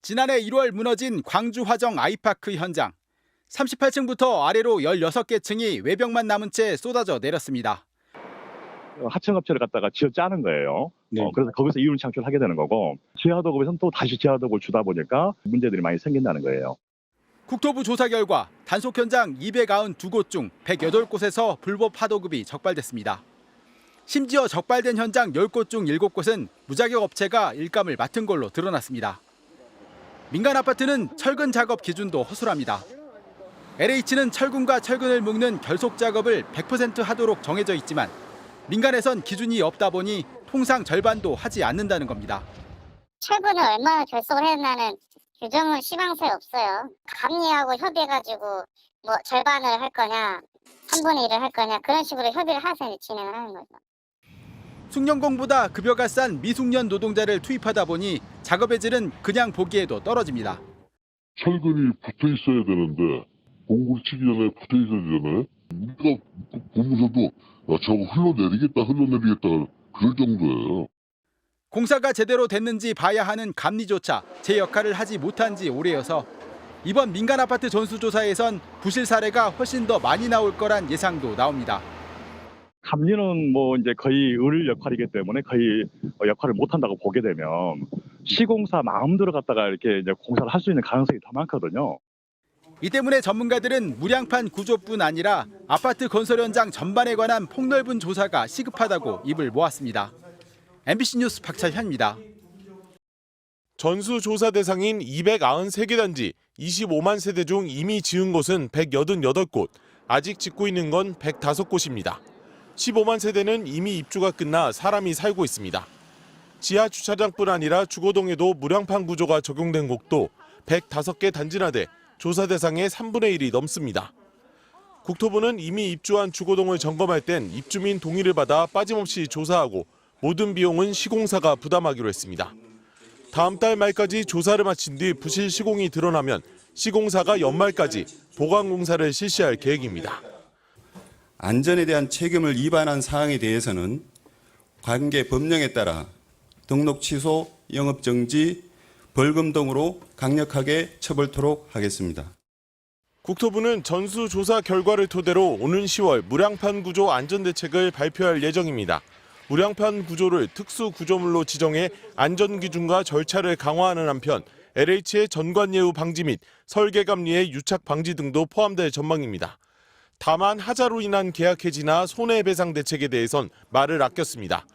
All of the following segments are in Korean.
지난해 1월 무너진 광주 화정 아이파크 현장. 38층부터 아래로 16개 층이 외벽만 남은 채 쏟아져 내렸습니다. 하청업체를 갖다가 지어 짜는 거예요. 네. 그래서 거기서 이윤 창출하게 되는 거고, 지하도급에서는 또 다시 지하도급을 주다 보니까 문제들이 많이 생긴다는 거예요. 국토부 조사 결과 단속 현장 292곳 중 108곳에서 불법 하도급이 적발됐습니다. 심지어 적발된 현장 10곳 중 7곳은 무자격 업체가 일감을 맡은 걸로 드러났습니다. 민간 아파트는 철근 작업 기준도 허술합니다. LH는 철근과 철근을 묶는 결속 작업을 100% 하도록 정해져 있지만 민간에선 기준이 없다 보니 통상 절반도 하지 않는다는 겁니다. 철근을 얼마나 결속을 해야 한다는 규정은 시방서에 없어요. 감리하고 협의해가지고 뭐 절반을 할 거냐, 3분의 1을 할 거냐 그런 식으로 협의를 해서 진행을 하는 거죠. 숙련공보다 급여가 싼 미숙련 노동자를 투입하다 보니 작업의 질은 그냥 보기에도 떨어집니다. 철근이 붙어 있어야 되는데 공구를 치기 전에 붙어 있어야 되잖아요. 우리가 보면서도 저거 흘러내리겠다 그럴 정도예요. 공사가 제대로 됐는지 봐야 하는 감리조차 제 역할을 하지 못한 지 오래여서 이번 민간 아파트 전수조사에선 부실 사례가 훨씬 더 많이 나올 거란 예상도 나옵니다. 감리는 뭐 이제 거의 을 역할이기 때문에 거의 역할을 못 한다고 보게 되면 시공사 마음대로 갖다가 이렇게 이제 공사를 할 수 있는 가능성이 더 많거든요. 이 때문에 전문가들은 무량판 구조뿐 아니라 아파트 건설 현장 전반에 관한 폭넓은 조사가 시급하다고 입을 모았습니다. MBC 뉴스 박찬현입니다. 전수조사 대상인 293개 단지 25만 세대 중 이미 지은 곳은 188곳, 아직 짓고 있는 건 105곳입니다. 15만 세대는 이미 입주가 끝나 사람이 살고 있습니다. 지하 주차장뿐 아니라 주거동에도 무량판 구조가 적용된 곳도 105개 단지나 돼 조사 대상의 3분의 1이 넘습니다. 국토부는 이미 입주한 주거동을 점검할 땐 입주민 동의를 받아 빠짐없이 조사하고 모든 비용은 시공사가 부담하기로 했습니다. 다음 달 말까지 조사를 마친 뒤 부실 시공이 드러나면 시공사가 연말까지 보강 공사를 실시할 계획입니다. 안전에 대한 책임을 위반한 사항에 대해서는 관계 법령에 따라 등록 취소, 영업 정지, 벌금 등으로 강력하게 처벌토록 하겠습니다. 국토부는 전수조사 결과를 토대로 오는 10월 무량판 구조 안전대책을 발표할 예정입니다. 무량판 구조를 특수구조물로 지정해 안전기준과 절차를 강화하는 한편 LH의 전관예우 방지 및 설계감리의 유착 방지 등도 포함될 전망입니다. 다만 하자로 인한 계약 해지나 손해배상 대책에 대해선 말을 아꼈습니다.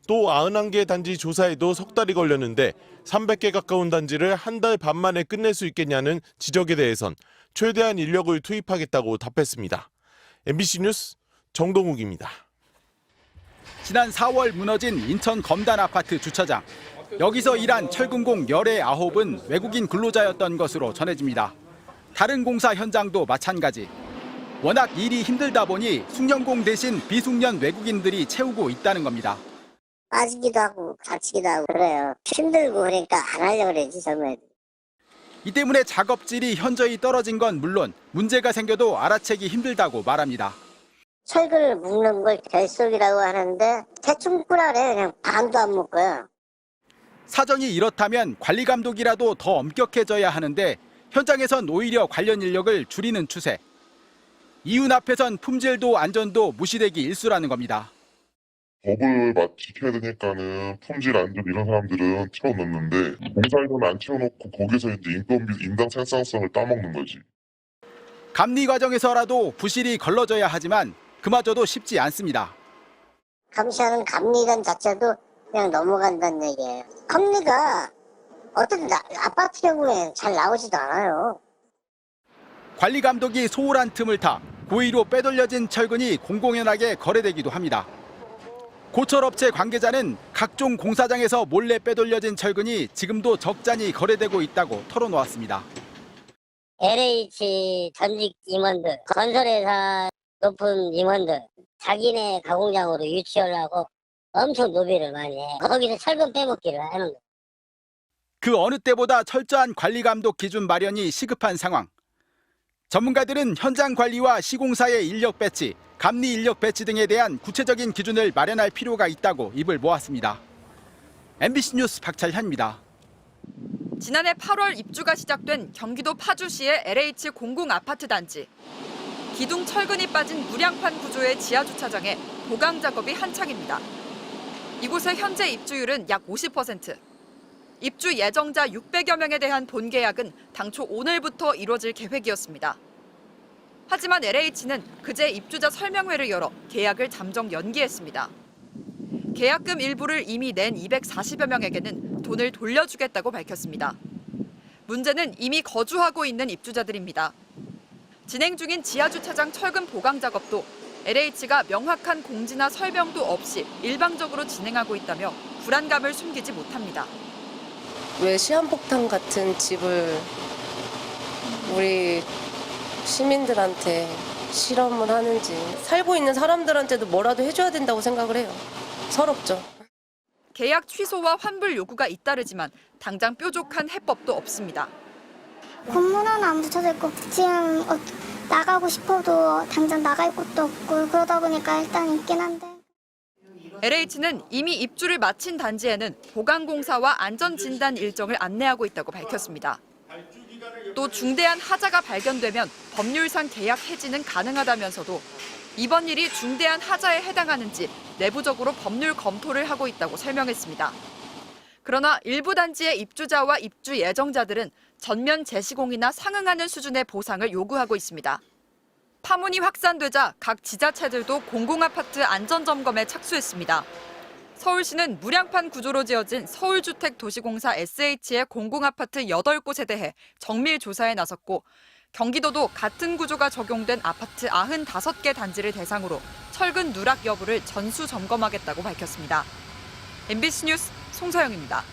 또 91개 단지 조사에도 석 달이 걸렸는데 300개 가까운 단지를 한 달 반 만에 끝낼 수 있겠냐는 지적에 대해선 최대한 인력을 투입하겠다고 답했습니다. MBC 뉴스 정동욱입니다. 지난 4월 무너진 인천 검단 아파트 주차장. 여기서 일한 철근공 19은 외국인 근로자였던 것으로 전해집니다. 다른 공사 현장도 마찬가지. 워낙 일이 힘들다 보니 숙련공 대신 비숙련 외국인들이 채우고 있다는 겁니다. 빠지기도 하고 다치기도 하고 그래요. 힘들고 그러니까 안 하려고 그러지 젊은. 이 때문에 작업질이 현저히 떨어진 건 물론 문제가 생겨도 알아채기 힘들다고 말합니다. 철근을 묶는 걸 결속이라고 하는데 대충 묶으라 그래. 그냥 반도 안 묶어요. 사정이 이렇다면 관리 감독이라도 더 엄격해져야 하는데 현장에선 오히려 관련 인력을 줄이는 추세. 이윤 앞에선 품질도 안전도 무시되기 일쑤라는 겁니다. 법을 지켜야 되니까는 품질 안전 이런 사람들은 채워넣는데 공사에서는 안 채워놓고 거기서 이제 인당 생산성을 따먹는 거지. 감리 과정에서라도 부실이 걸러져야 하지만 그마저도 쉽지 않습니다. 감시하는 감리관 자체도 그냥 넘어간다는 얘기예요. 감리가 어떤 아파트 경우에 잘 나오지도 않아요. 관리 감독이 소홀한 틈을 타 고의로 빼돌려진 철근이 공공연하게 거래되기도 합니다. 고철업체 관계자는 각종 공사장에서 몰래 빼돌려진 철근이 지금도 적잖이 거래되고 있다고 털어놓았습니다. LH 전직 임원들, 건설회사 높은 임원들, 자기네 가공장으로 유치하려고 엄청 노비를 많이 해. 거기서 철근 빼먹기를 하는 거예요. 그 어느 때보다 철저한 관리 감독 기준 마련이 시급한 상황. 전문가들은 현장 관리와 시공사의 인력 배치, 감리 인력 배치 등에 대한 구체적인 기준을 마련할 필요가 있다고 입을 모았습니다. MBC 뉴스 박찬현입니다. 지난해 8월 입주가 시작된 경기도 파주시의 LH 공공 아파트 단지. 기둥 철근이 빠진 무량판 구조의 지하 주차장에 보강 작업이 한창입니다. 이곳의 현재 입주율은 약 50%. 입주 예정자 600여 명에 대한 본계약은 당초 오늘부터 이뤄질 계획이었습니다. 하지만 LH는 그제 입주자 설명회를 열어 계약을 잠정 연기했습니다. 계약금 일부를 이미 낸 240여 명에게는 돈을 돌려주겠다고 밝혔습니다. 문제는 이미 거주하고 있는 입주자들입니다. 진행 중인 지하주차장 철근 보강 작업도 LH가 명확한 공지나 설명도 없이 일방적으로 진행하고 있다며 불안감을 숨기지 못합니다. 왜 시한폭탄 같은 집을 우리 시민들한테 실험을 하는지, 살고 있는 사람들한테도 뭐라도 해줘야 된다고 생각을 해요. 서럽죠. 계약 취소와 환불 요구가 잇따르지만 당장 뾰족한 해법도 없습니다. 공문 하나 안 붙여져 있고 지금 나가고 싶어도 당장 나갈 곳도 없고 그러다 보니까 일단 있긴 한데. LH는 이미 입주를 마친 단지에는 보강공사와 안전진단 일정을 안내하고 있다고 밝혔습니다. 또 중대한 하자가 발견되면 법률상 계약 해지는 가능하다면서도 이번 일이 중대한 하자에 해당하는지 내부적으로 법률 검토를 하고 있다고 설명했습니다. 그러나 일부 단지의 입주자와 입주 예정자들은 전면 재시공이나 상응하는 수준의 보상을 요구하고 있습니다. 파문이 확산되자 각 지자체들도 공공아파트 안전점검에 착수했습니다. 서울시는 무량판 구조로 지어진 서울주택도시공사 SH의 공공아파트 8곳에 대해 정밀 조사에 나섰고 경기도도 같은 구조가 적용된 아파트 95개 단지를 대상으로 철근 누락 여부를 전수 점검하겠다고 밝혔습니다. MBC 뉴스 송서영입니다.